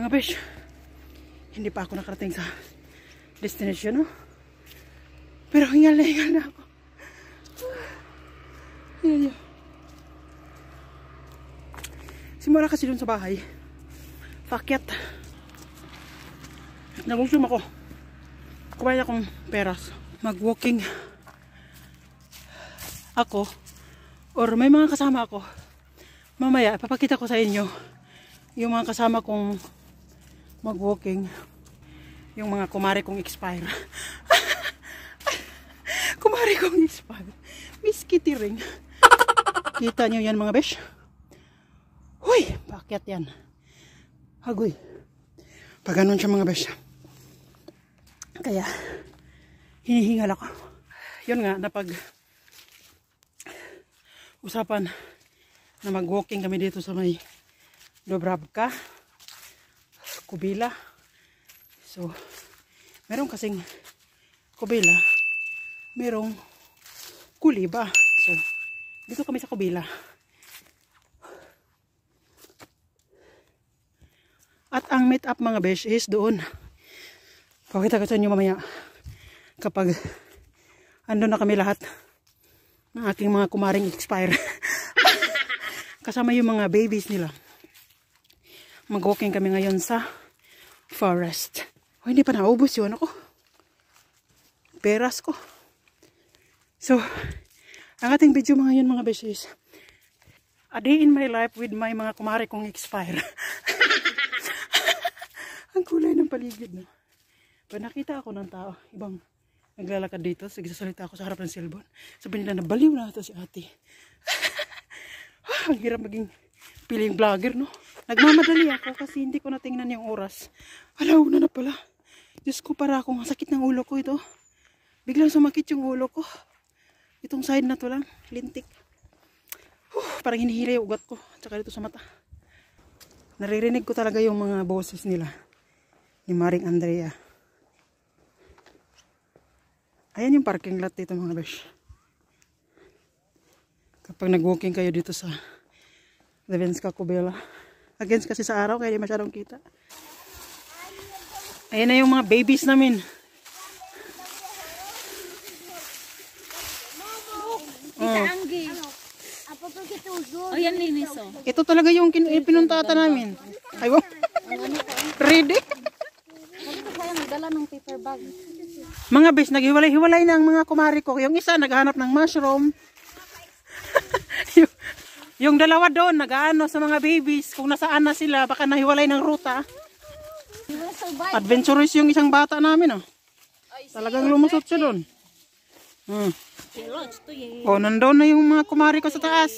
Mga besh, hindi pa ako nakarating sa destination, no? Pero hingal na ako. Yan. Simula kasi dun sa bahay, pakyat. Nagusum ako. Kumain akong peras. Mag-walking ako. Or may mga kasama ako. Mamaya, papakita ko sa inyo yung mga kasama kong mag-walking. Yung mga kumare kong expire. Kumare kong expire. Miss Kitty ring. Kita nyo yan mga besh? Huy! Paakyat yan. Hagoy. Pag ganun siya mga besh. Kaya, hinihingal ako. Yun nga, napag usapan na mag-walking kami dito sa may Dubravka, Kubila. So, meron kasing Kubila, merong Kuliba. So, dito kami sa Kubila. At ang meet up mga besh is doon. Pakita ko sa inyo mamaya kapag andun na kami lahat ng aking mga kumaring expire. Kasama yung mga babies nila. Mag-walking kami ngayon sa forest. Oh, hindi pa naubos yun ako. Peras ko. So, ang ating video mga yun mga besh is a day in my life with my mga kumare kong expire. Ang kulay ng paligid, no? Pag nakita ako ng tao, ibang naglalakad dito, nagsasalita ako sa harap ng cellphone, sabi nila, nabaliw na ito si ate. Ang hirap maging piling vlogger, no? Nagmamadali ako kasi hindi ko natingnan yung oras. Alaw na pala. Diyos ko, para akong sakit ng ulo ko ito. Biglang sumakit yung ulo ko. Itong side na to lang, lintik. Parang hinihila yung ugat ko, tsaka dito sa mata. Naririnig ko talaga yung mga boses nila. Ni Maring Andrea. Ayan yung parking lot dito mga besh. Kapag nag-walking kayo dito sa Levenska Kubila. Against kasi sa araw kaya di masyadong kita. Ayan na yung mga babies namin. Ayan liniso. Ito talaga yung pinuntata namin. Aywa. Ready? Nagdala ng paper bag. Mga besh, naghiwalay-hiwalay na ang mga kumari ko. Yung isa naghahanap ng mushroom. Yung dalawa doon, nag-ano sa mga babies. Kung nasaan na sila, baka nahiwalay ng ruta. Adventurous yung isang bata namin, oh. Talagang lumusot siya doon. Oh, nandoon na yung mga kumari ko sa taas.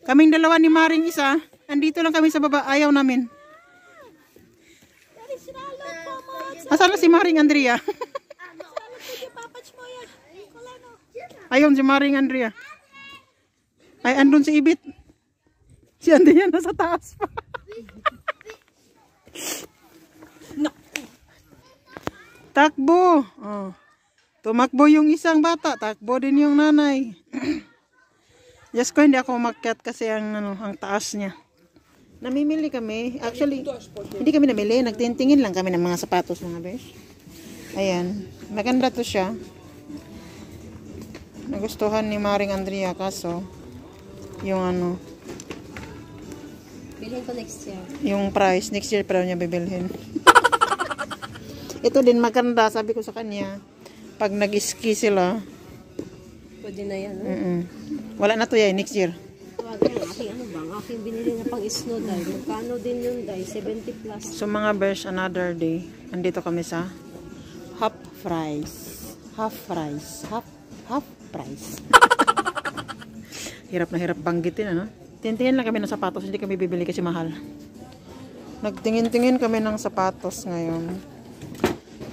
Kaming dalawa ni Maring isa, andito lang kami sa baba, ayaw namin. Asan na si Maring Andrea? Ayun si Maring Andrea. Ay, andun si Ibit. Si Andrea nasa taas pa. Takbo. Oh. Tumakbo yung isang bata. Takbo din yung nanay. Yes ko, hindi ako umakyat kasi ang taas niya. Namimili kami. Actually, hindi kami namili. Nagtintingin lang kami ng mga sapatos mga besh. Ayan. Maganda to siya. Nagustuhan ni Maring Andrea kaso yung Bilhin ko next year. yung price. Next year pa niya bibilhin. Ito din maganda. Sabi ko sa kanya, pag nag-ski sila, Pwede na yan. wala na to yan. Next year. Ang aking binili na pang snow dye. Magkano din yun dye? 70 plus. So mga besh, another day. Andito kami sa half price. Half price. Half price. Hirap na hirap banggitin, ano? Tingin lang kami ng sapatos. Hindi kami bibili kasi mahal. Nagtingin-tingin kami ng sapatos ngayon.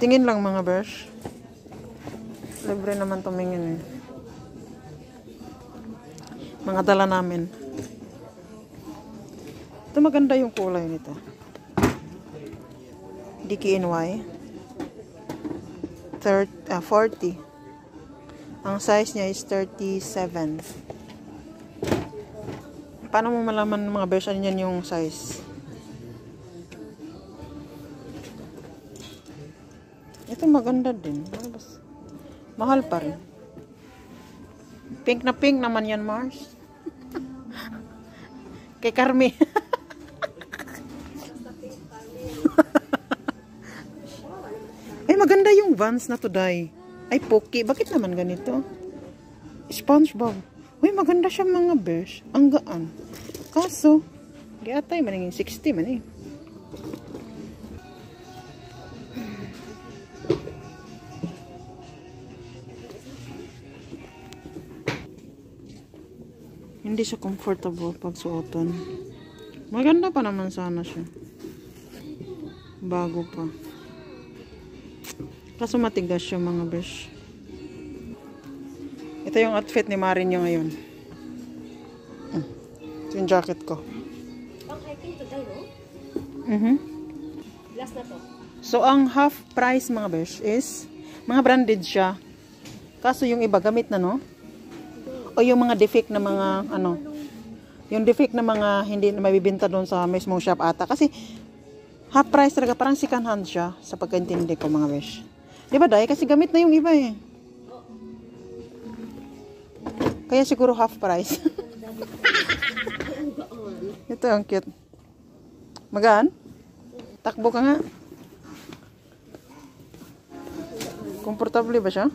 Tingin lang mga besh. Libre naman tumingin eh. Mga dala namin. Ito maganda yung kulay nito. DKNY. 40. Ang size niya is 37. Paano mo malaman mga besh yan yung size? Ito maganda din. Mahal pa rin. Pink naman yan, Mars. Kay Carmi. Ay, maganda yung Vans na to, Day. Ay, Poki. Bakit naman ganito? SpongeBob. Uy, maganda siya mga besh. Ang gaan. Kaso, giatay man yung 60 man eh. Hindi siya comfortable pag suotan. Maganda pa naman sana siya. Bago pa. Kaso matigas siya mga besh. Ito yung outfit ni Marin niya ngayon. Ito yung jacket ko. Pang-hiking to tayo, no? Last na to. So, ang half price mga besh is mga branded siya. Kaso yung iba gamit na, no? O yung mga defect na mga, ano, yung defect na mga hindi na mabibinta doon sa mismong shop ata. Kasi, half price talaga, parang second hand siya sa pagkaintindi ko mga besh. Diba, Day? Kasi gamit na yung iba eh. Kaya siguro half price. Ito ang cute. Magaan? Takbo ka nga. Komportable ba siya?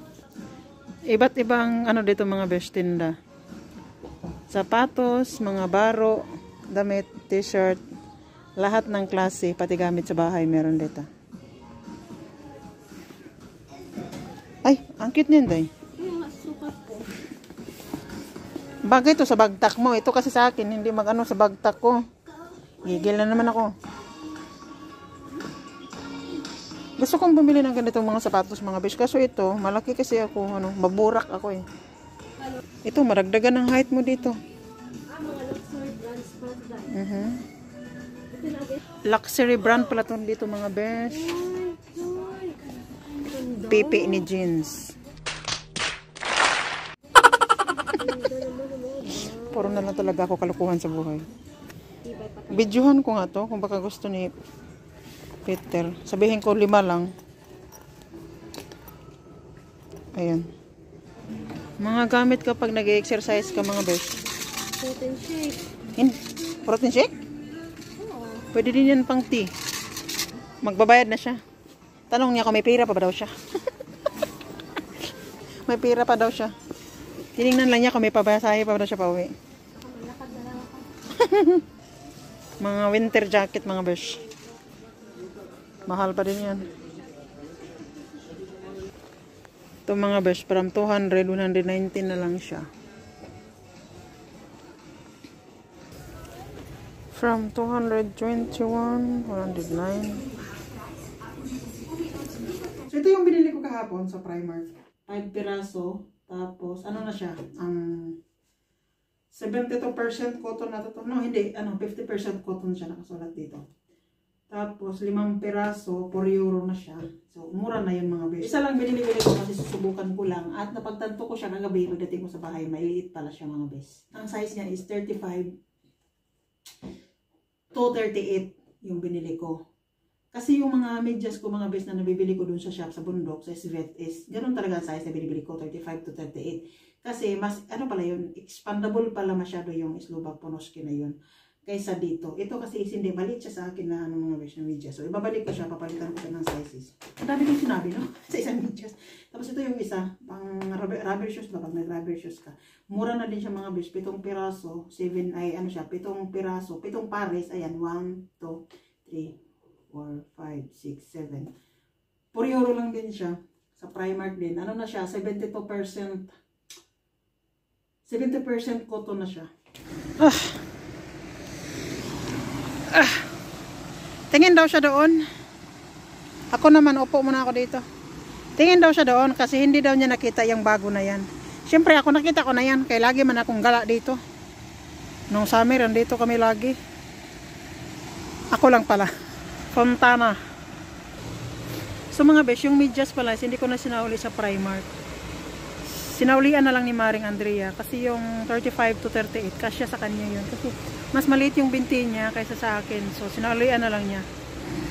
Iba't ibang ano dito mga besh tinda. Sapatos, mga baro, damit, t-shirt, lahat ng klase, pati gamit sa bahay meron dito. Ay, ang cute niyan, Day. Bagay ito sa bagtak mo. Ito kasi sa akin, hindi mag-ano sa bagtak ko. Gigil na naman ako. Gusto kong bumili ng ganitong mga sapatos mga besh. Kaso ito, malaki kasi ako, ano, maburak ako eh. Ito, maragdagan ng height mo dito. Mga luxury brands pa Luxury brand pala ito dito mga besh. Pipi ni jeans. Puro na lang talaga ako kalukuhan sa buhay. Videohan ko nga to kung baka gusto ni Peter. Sabihin ko 5 lang. Ayan. Mga gamit kapag nag-exercise ka mga besh. Protein shake. Protein shake? Oo. Pwede din yan pang tea. Magbabayad na siya. Tanong niya kung may pera pa ba daw siya. May pera pa daw siya. Tinignan lang niya kung may pabasahe pa daw siya pa uwi. Mga winter jacket mga besh. Mahal pa din yan. Ito mga besh, from 200, 119 na lang siya. From 221, 109. So ito yung binili ko kahapon sa Primark. 5 piraso. Tapos, ano na siya? 72% cotton na to. No, hindi. 50% cotton siya nakasulat dito. Tapos, 5 piraso, 4 euro na siya. So, mura na yun mga besh. Isa lang binili ko kasi susubukan ko lang. At napagtanto ko siya kagabi, pagdating ko sa bahay, maliit pala siya mga besh. Ang size niya is 35 to 38 yung binili ko. Kasi yung mga medyas ko, mga besh na nabibili ko dun sa shop, sa bundok, sa SVET is, ganun talaga ang size na binibili ko, 35 to 38. Kasi, mas, pala yun, expandable pala masyado yung Slovak Ponoski na yun. Kaysa dito. Ito kasi hindi maliit siya sa akin na mga besh na medyas. So, ibabalik ko siya, papalitan ko siya ng sizes. Ang dami kong sinabi, no? Sa isang medyas. Tapos ito yung isa, pang rubber shoes ba? Pag nag-rubber shoes ka. Mura na din siya mga besh. 7 piraso, 7 piraso, 7 pares. Ayan, 1, 2, 3, 4, 5, 6, 7. 4 euro lang din siya. Sa Primark din. Ano na siya? 72%. 70% cotton na siya. Tingin daw siya doon. Ako naman, upo muna ako dito. Tingin daw siya doon kasi hindi daw niya nakita yung bago na yan. Siyempre ako nakita ko na yan. Kaya lagi man akong gala dito. Nung summer, andito kami lagi. Ako lang pala. Fontana. So mga besh, yung medyas pala, hindi ko na sinauli sa Primark. Sinaulian na lang ni Maring Andrea. Kasi yung 35 to 38, kasya sa kanya yun. Kasi mas maliit yung binti niya kaysa sa akin. So sinaulian na lang niya.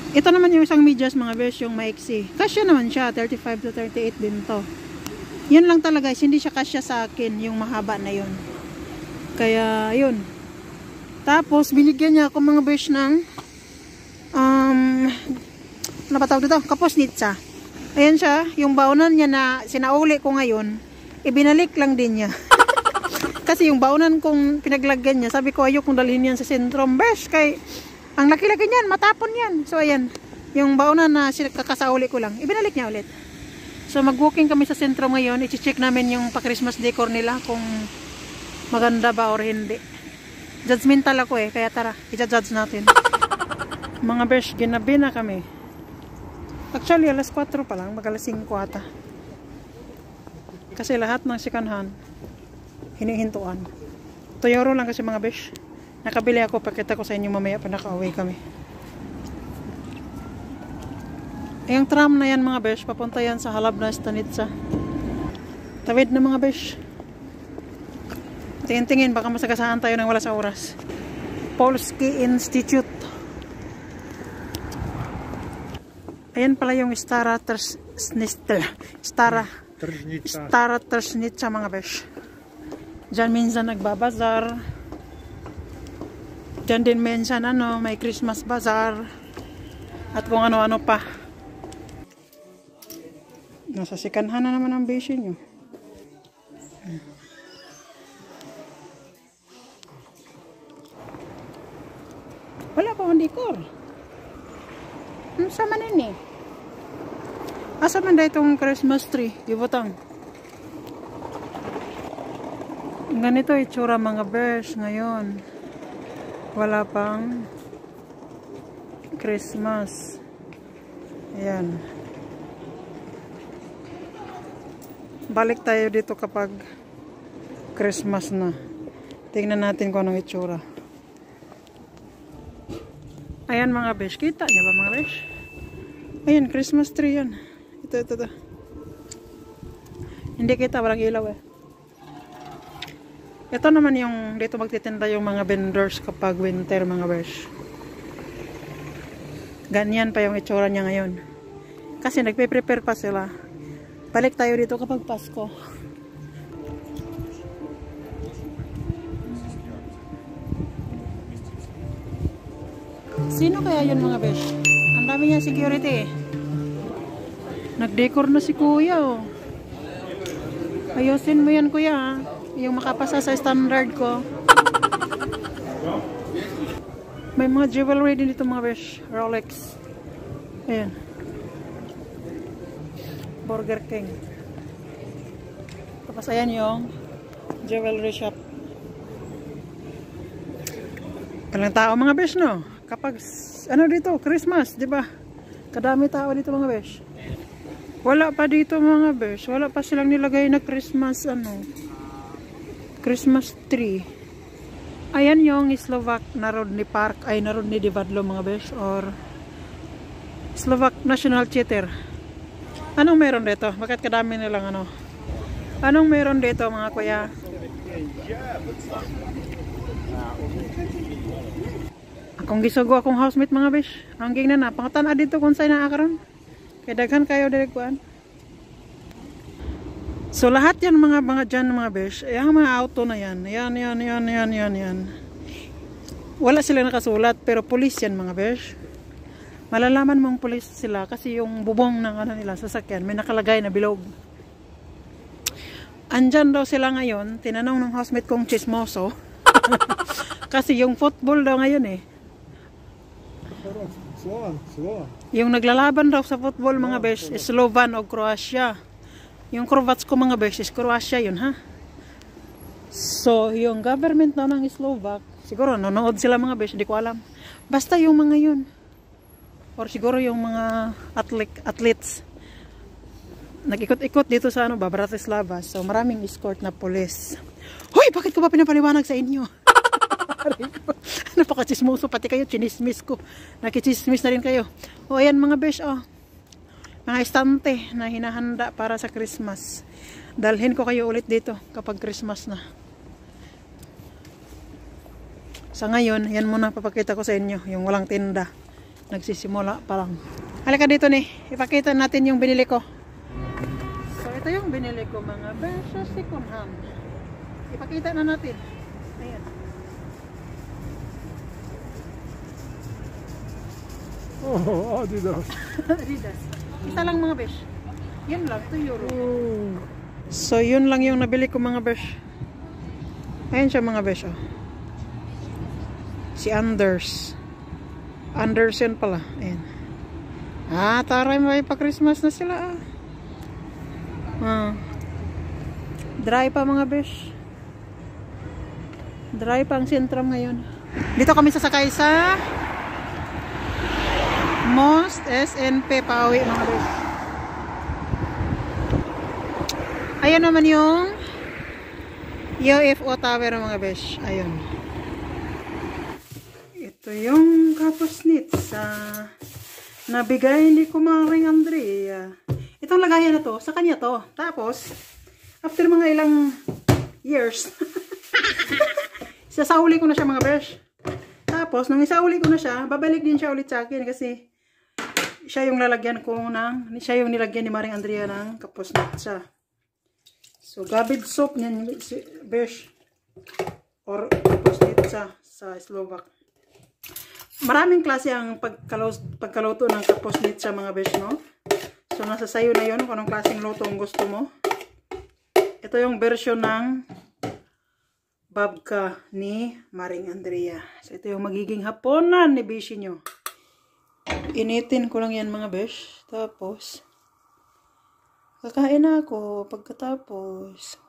Ito naman yung isang medyas mga besh, yung maiksi. Kasya naman siya, 35 to 38 din to. Yun lang talaga, hindi siya kasya sa akin, yung mahaba na yun. Kaya, yun. Tapos, binigyan niya ako mga besh ng, ano ba tawag dito? Kapusnitsa. Ayan siya, yung baonan niya na sinauli ko ngayon, ibinalik lang din niya. Kasi yung baonan kong pinaglagyan niya, sabi ko ayokong dalhin yan sa sentrum. Besh, kay ang laki-laki niyan, matapon yan. So ayan, yung baonan na kakasauli ko lang, ibinalik niya ulit. So mag-walking kami sa sentro ngayon, i-check namin yung pa-Christmas decor nila kung maganda ba or hindi. Judgmental ako kaya tara, i-judge natin. Mga besh, ginabi na kami. Actually, alas 4 pa lang, mag-alas 5 ata. Kasi lahat ng second hand, hinihintuan. Toyoro lang kasi mga besh. Nakabili ako, pakita ko sa inyo mamaya pa naka-uwi kami. Yung tram na yan mga besh, papunta yan sa Halab na Stanitsa. Tawid na mga besh. Tingin-tingin, baka masagasaan tayo ng wala sa oras. Polski Institute. Ayan pala yung Stara Trsnitsa mga besh. Diyan minsan nagbabazar. Diyan din minsan may Christmas bazaar. At kung ano-ano pa. Nasa sikanhan na naman ang beshi nyo. Wala pa akong decor. Ano sa manin asa man da itong Christmas tree? Ibutang. Ganito itsura mga besh ngayon. Wala pang Christmas. Ayan. Balik tayo dito kapag Christmas na. Tingnan natin kung anong itsura. Ayan mga besh. Kita niya ba mga besh? Ayan, Christmas tree yan. Ito. Hindi kita, walang ilaw Ito naman yung dito magtitinda yung mga vendors kapag winter mga besh. Ganyan pa yung itsura niya ngayon. Kasi nagpe-prepare pa sila. Balik tayo dito kapag Pasko. Sino kaya yun mga besh? Ang dami niya security Nag-decor na si kuya Ayusin mo yan kuya yung makapasa sa standard ko. May mga jewelry din dito mga besh. Rolex. Ayan. Burger King. Tapos ayan yung jewelry shop. Walang tao mga besh no? Kapag dito, Christmas, di ba? Kadami tao dito mga besh. Wala pa dito mga besh. Wala pa silang nilagay na Christmas Christmas tree. Ayan yung Slovak Narodny Park ay Narodny Divadlo mga besh or Slovak National Theater. Anong meron dito? Bakit kadami nilang Anong meron dito mga kuya? Akong gisugo akong housemate mga besh. Ang gingnan na pangatan dito kung saan naakaron. Kaya daghan kayo direkuan. So lahat yan mga dyan mga besh, yung mga auto na yan, yan. Wala sila nakasulat pero pulis yan mga besh. Malalaman mong pulis sila kasi yung bubong ng nila sasakyan may nakalagay na bilog. Andyan daw sila ngayon, tinanong ng housemate kong chismoso. Kasi yung football daw ngayon Yung naglalaban daw sa football mga besh, Slovan o Croatia. Yung Croats ko mga besh is Croatia yun ha. So yung government na ng Slovak, siguro nanonood sila mga besh, hindi ko alam. Basta yung mga yun. Or siguro yung mga athletes. Nag-ikot-ikot dito sa Bratislava. So maraming escort na police. Hoy, bakit ko ba pinapaliwanag sa inyo? Napaka-chismoso pati kayo, chinismis ko. Nakichismis na rin kayo. O ayan mga besh mga estante na hinahanda para sa Christmas. Dalhin ko kayo ulit dito kapag Christmas na. Sa ngayon, yan muna papakita ko sa inyo, yung walang tinda. Nagsisimula pa lang. Halika dito ni. Ipakita natin yung binili ko. So, ito yung binili ko mga besh sa second hand. Ipakita na natin. Ayan. Oh, Adidas. Adidas. Isa lang mga besh. Yun lang, 2 euro. So, yun lang yung nabili ko mga besh. Ayan siya mga besh. Oh. Si Anders. Anderson pala. Ayan. Taray may pa-Christmas na sila. Dry pa mga besh. Dry pa ang Sentram ngayon. Dito kami sasakay sa Most SNP Pauwi mga besh. Ayan naman yung UFO Tower mga besh. Ayun. Ito yung kapusnit sa nabigay ni Kumaring Andrea. Itong lagayan na to, sa kanya to. Tapos, after mga ilang years, isasauli ko na siya mga besh. Tapos, nung isauli ko na siya, babalik din siya ulit sa akin kasi siya yung lalagyan ko siya yung nilagyan ni Maring Andrea ng kapusnit siya. So, garbage soap niyan, besh. Or kapusnit sa Slovak. Maraming klase ang pagkaluto ng kapusnit sa mga besh, no? So, nasa sayo na yun kung anong klaseng luto ang gusto mo. Ito yung version ng babka ni Maring Andrea. So, ito yung magiging haponan ni beshi nyo. Initin ko lang yan mga besh. Tapos, kakain na ako pagkatapos.